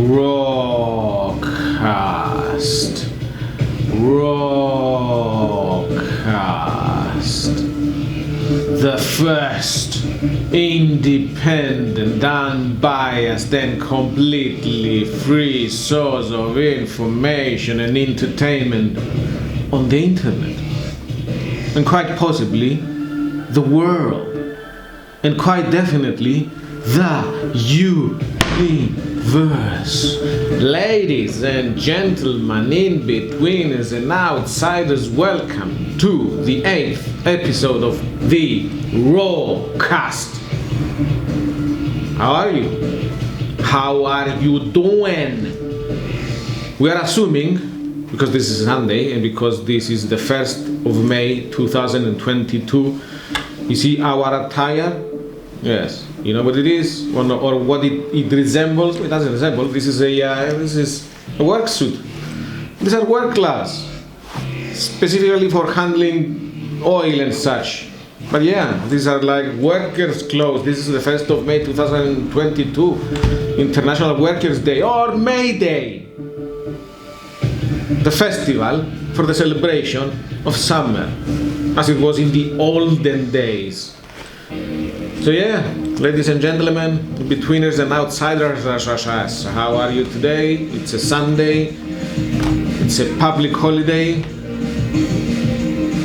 RawCast. The first independent, unbiased and completely free source of information and entertainment on the internet. And quite possibly the world. And quite definitely the universe. Ladies and gentlemen, in-betweeners and outsiders, welcome to the 8th episode of the RawCast. How are you? How are you doing? We are assuming, because this is Sunday and because this is the 1st of May 2022, you see our attire? Yes, you know what it is, or what it resembles. It doesn't resemble. This is a work suit. These are work clothes, specifically for handling oil and such. But yeah, these are like workers' clothes. This is the 1st of May 2022, International Workers' Day, or Mayday, the festival for the celebration of summer, as it was in the olden days. So yeah, ladies and gentlemen, betweeners and outsiders, how are you today? It's a Sunday, it's a public holiday.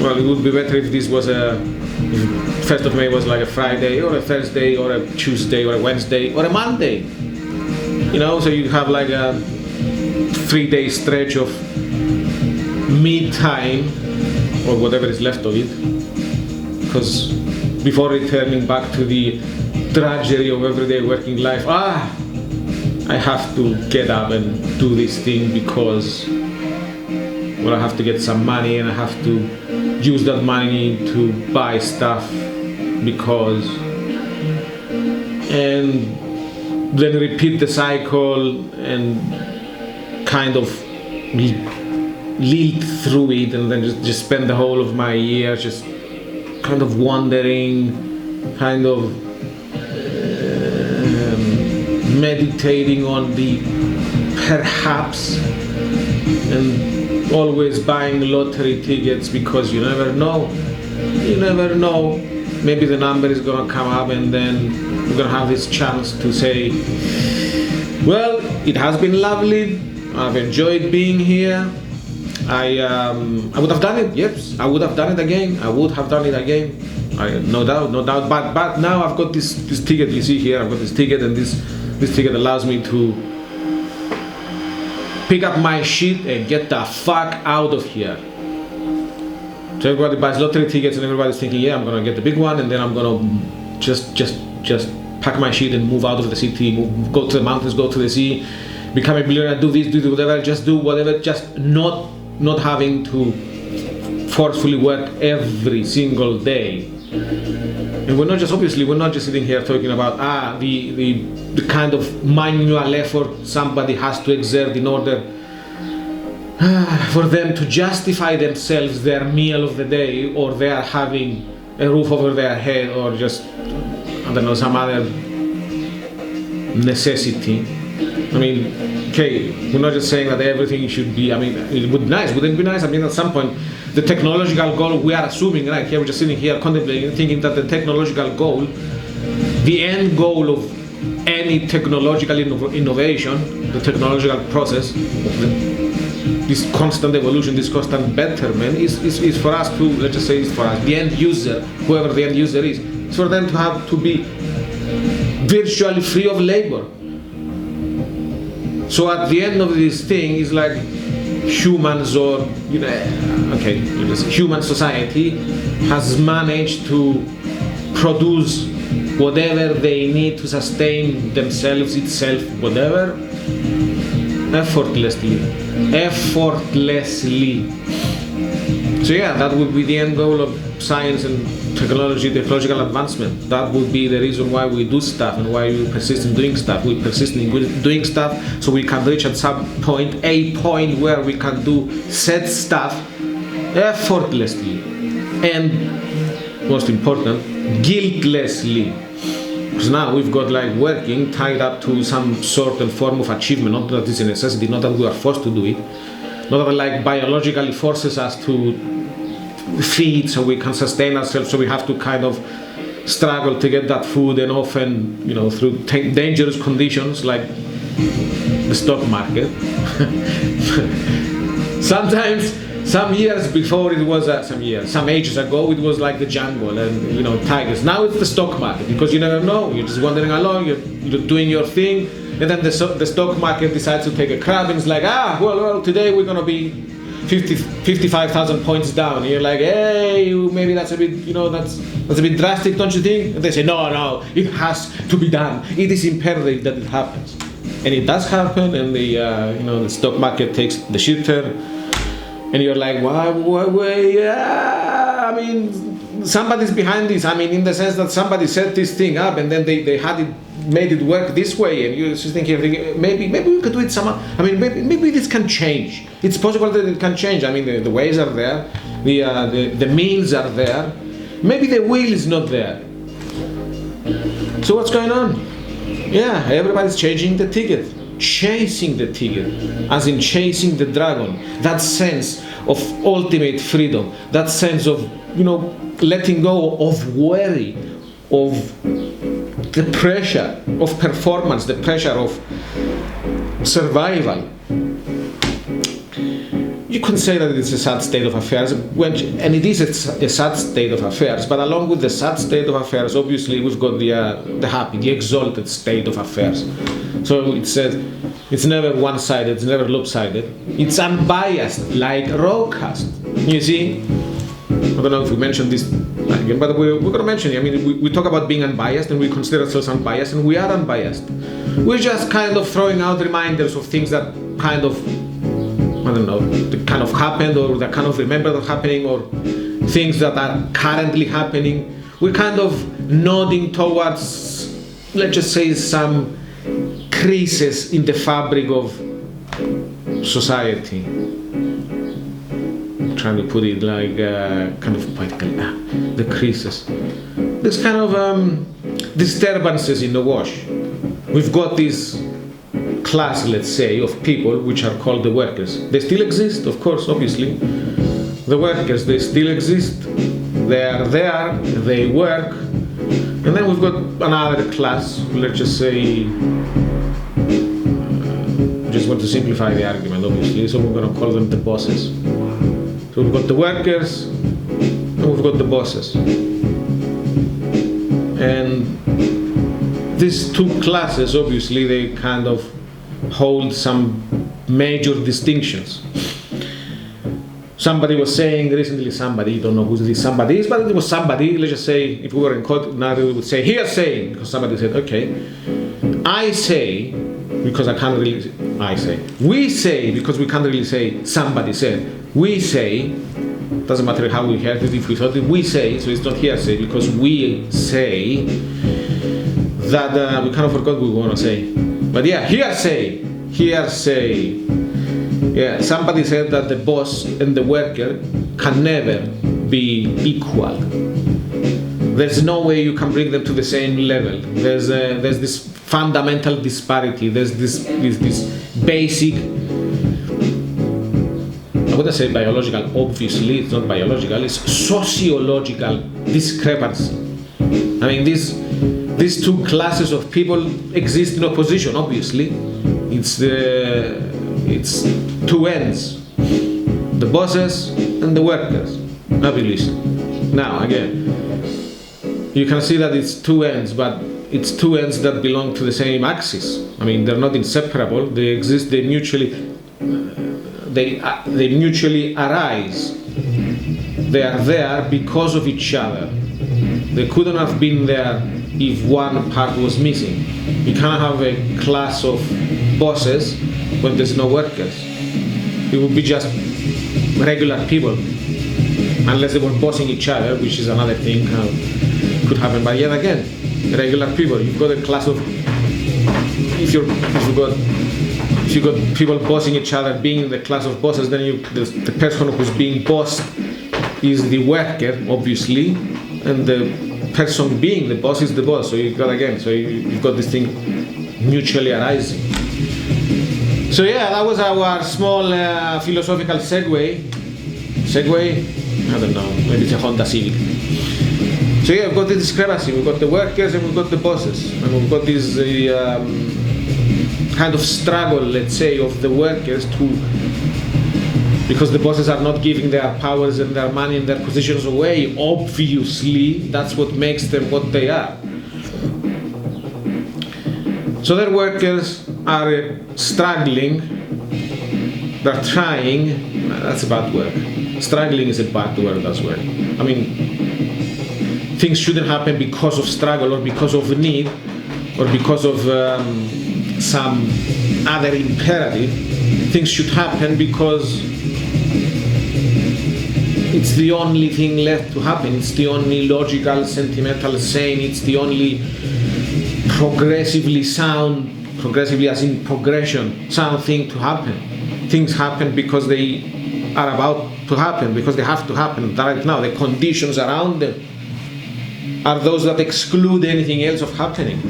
Well, it would be better if this was if 1st of May was like a Friday or a Thursday or a Tuesday or a Wednesday or a Monday. You know, so you have like a 3-day stretch of me time or whatever is left of it. Because before returning back to the drudgery of everyday working life, I have to get up and do this thing because, well, I have to get some money and I have to use that money to buy stuff because, and then repeat the cycle and kind of lead through it, and then just spend the whole of my year just kind of wandering, kind of meditating on the perhaps, and always buying lottery tickets because you never know. Maybe the number is gonna come up and then we're gonna have this chance to say, well, it has been lovely, I've enjoyed being here. I would have done it. Yes, I would have done it again. No doubt. But now I've got this ticket. You see here, I've got this ticket, and this ticket allows me to pick up my shit and get the fuck out of here. So everybody buys lottery tickets, and everybody's thinking, yeah, I'm gonna get the big one, and then I'm gonna just pack my shit and move out of the city, go to the mountains, go to the sea, become a billionaire, do this, do whatever, just do whatever, just not having to forcefully work every single day. And we're not just sitting here talking about the kind of manual effort somebody has to exert in order for them to justify themselves their meal of the day, or they are having a roof over their head, or just, I don't know, some other necessity. I mean, okay, we're not just saying that everything should be, I mean, it would be nice, wouldn't it be nice? I mean, at some point, the technological goal, we are assuming, right, here we're just sitting here contemplating, thinking that the technological goal, the end goal of any technological innovation, the technological process, this constant evolution, this constant betterment, is for us to, let's just say it's for us, the end user, whoever the end user is, it's for them to have to be virtually free of labor. So at the end of this thing, is like humans, or human society has managed to produce whatever they need to sustain themselves, itself, whatever, effortlessly. So yeah, that would be the end goal of science and technological advancement. That would be the reason why we do stuff and why we persist in doing stuff. We persist in doing stuff so we can reach at some point a point where we can do said stuff effortlessly and, most important, guiltlessly. Because now we've got like working tied up to some sort and form of achievement, not that it's a necessity, not that we are forced to do it, not that like biologically forces us to feed so we can sustain ourselves, so we have to kind of struggle to get that food, and often, through dangerous conditions like the stock market. Sometimes, some years before it was, some ages ago, it was like the jungle and, tigers. Now it's the stock market, because you never know. You're just wandering along, you're doing your thing, and then the stock market decides to take a crap, and it's like, well, today we're going to be 55,000 points down. And you're like, hey, maybe that's a bit, that's a bit drastic, don't you think? And they say, no, it has to be done. It is imperative that it happens. And it does happen, and the stock market takes the shit turn. And you're like, why, somebody's behind this. In the sense that somebody set this thing up, and then they made it work this way, and you're just thinking, maybe we could do it somehow. Maybe this can change. It's possible that it can change. The ways are there, the means are there. Maybe the will is not there. So what's going on? Yeah, everybody's changing the ticket. Chasing the ticket, as in chasing the dragon, that sense of ultimate freedom, that sense of, letting go of worry, of the pressure of performance, the pressure of survival. You can say that it's a sad state of affairs, and it is a sad state of affairs, but along with the sad state of affairs, obviously we've got the happy, the exalted state of affairs. So it's never one-sided, it's never lopsided, it's unbiased, like RawCast. You see? I don't know if we mentioned this again, but we're going to mention it. We talk about being unbiased, and we consider ourselves unbiased, and we are unbiased. We're just kind of throwing out reminders of things that kind of happened, or that kind of remember that happening, or things that are currently happening. We're kind of nodding towards, let's just say, some creases in the fabric of society. I'm trying to put it like kind of poetically. The creases. There's kind of disturbances in the wash. We've got this class, let's say, of people which are called the workers. They still exist, of course, obviously. The workers, they still exist. They are there, they work. And then we've got another class, let's just say, just want to simplify the argument, obviously, so we're going to call them the bosses. So we've got the workers, and we've got the bosses. And these two classes, obviously, they kind of hold some major distinctions. Somebody was saying recently, you don't know who this somebody is, but it was somebody, let's just say, if we were in court, now we would say, here saying, because somebody said, okay, I say, because I can't really, I say. We say, because we can't really say, somebody said. We say, doesn't matter how we heard it, if we thought it, we say, so it's not hearsay, because we say that, we kind of forgot what we want to say. But yeah, hearsay. Yeah, somebody said that the boss and the worker can never be equal. There's no way you can bring them to the same level. There's this fundamental disparity. There's this basic, I wouldn't say biological, obviously it's not biological, it's sociological discrepancy. These two classes of people exist in opposition, obviously. It's two ends, the bosses and the workers, obviously. Now, again, you can see that it's two ends, but it's two ends that belong to the same axis. They're not inseparable. They exist. They mutually arise. They are there because of each other. They couldn't have been there if one part was missing. You can't have a class of bosses when there's no workers. It would be just regular people, unless they were bossing each other, which is another thing could happen. But yet again, regular people. You've got a class of, if you've got people bossing each other, being in the class of bosses, then the person who's being bossed is the worker, obviously, and the person being the boss is the boss. So you've got this thing mutually arising. So yeah, that was our small philosophical segue. I don't know, maybe it's a Honda Civic. So yeah, we've got the discrepancy. We've got the workers and we've got the bosses, and we've got this kind of struggle, let's say, of the workers because the bosses are not giving their powers and their money and their positions away. Obviously, that's what makes them what they are. So their workers are struggling, they're trying. That's a bad word. Struggling is a bad word as well. I mean, things shouldn't happen because of struggle or because of need or because of some other imperative. Things should happen because it's the only thing left to happen. It's the only logical, sentimental, sane, it's the only progressively as in progression, sound thing to happen. Things happen because they are about to happen, because they have to happen right now. The conditions around them are those that exclude anything else of happening.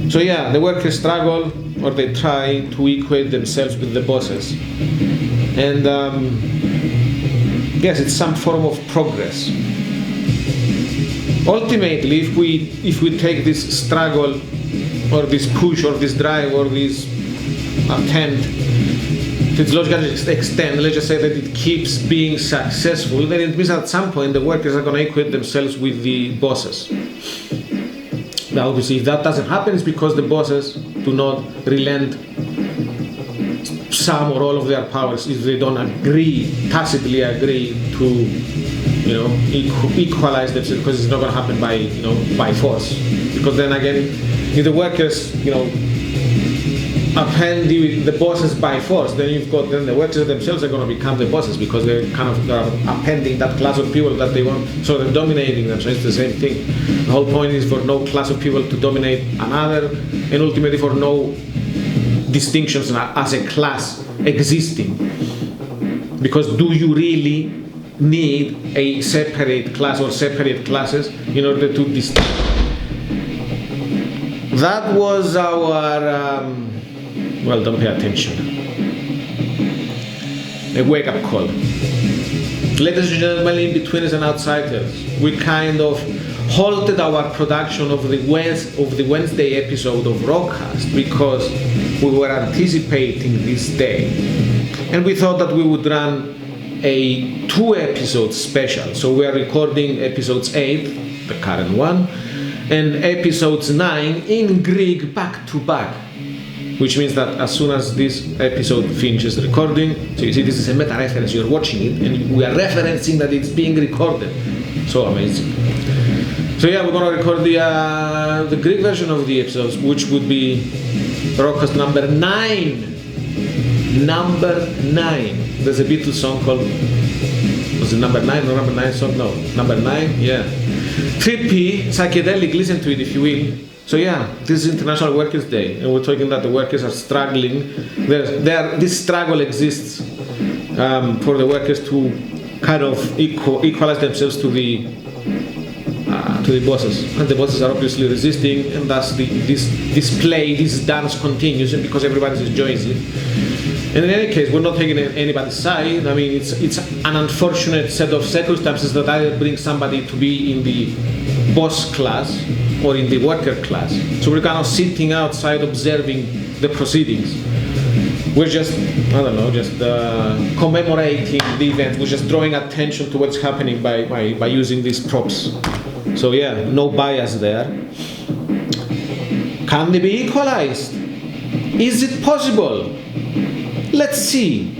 So yeah, the workers struggle, or they try to equate themselves with the bosses. And yes, it's some form of progress. Ultimately, if we take this struggle or this push or this drive or this attempt to its logical extent, let's just say that it keeps being successful, then it means at some point the workers are going to equate themselves with the bosses. Now obviously if that doesn't happen, it's because the bosses do not relent some or all of their powers if they don't tacitly agree to equalize themselves, because it's not going to happen by force. Because then again, if the workers append the bosses by force, then the workers themselves are going to become the bosses, because they're appending that class of people that they want, so they're dominating them. So it's the same thing. The whole point is for no class of people to dominate another, and ultimately for no distinctions as a class existing. Because do you really need a separate class or separate classes in order to distinguish? That was our don't pay attention, a wake-up call. Ladies and gentlemen, in-betweeners and outsiders, we kind of halted our production of the Wednesday episode of RawCast because we were anticipating this day, and we thought that we would run a 2-episode special. So we are recording episodes 8, the current one, and episodes 9 in Greek back to back, which means that as soon as this episode finishes recording, so you see this is a meta reference, you're watching it and we are referencing that it's being recorded. So amazing. So yeah, we're going to record the Greek version of the episodes, which would be RawCast number 9. Number 9. There's a Beatles song called, was it number 9 or number 9 song? No, number 9, yeah. Trippy, psychedelic, listen to it if you will. So yeah, this is International Workers' Day, and we're talking that the workers are struggling. This struggle exists for the workers to kind of equalize themselves to the bosses, and the bosses are obviously resisting, and thus this dance continues, and because everybody enjoys it. And in any case, we're not taking anybody's side. I mean, it's an unfortunate set of circumstances that either bring somebody to be in the boss class or in the worker class. So we're kind of sitting outside observing the proceedings. We're just, commemorating the event. We're just drawing attention to what's happening by using these props. So yeah, no bias there. Can they be equalized? Is it possible? Let's see.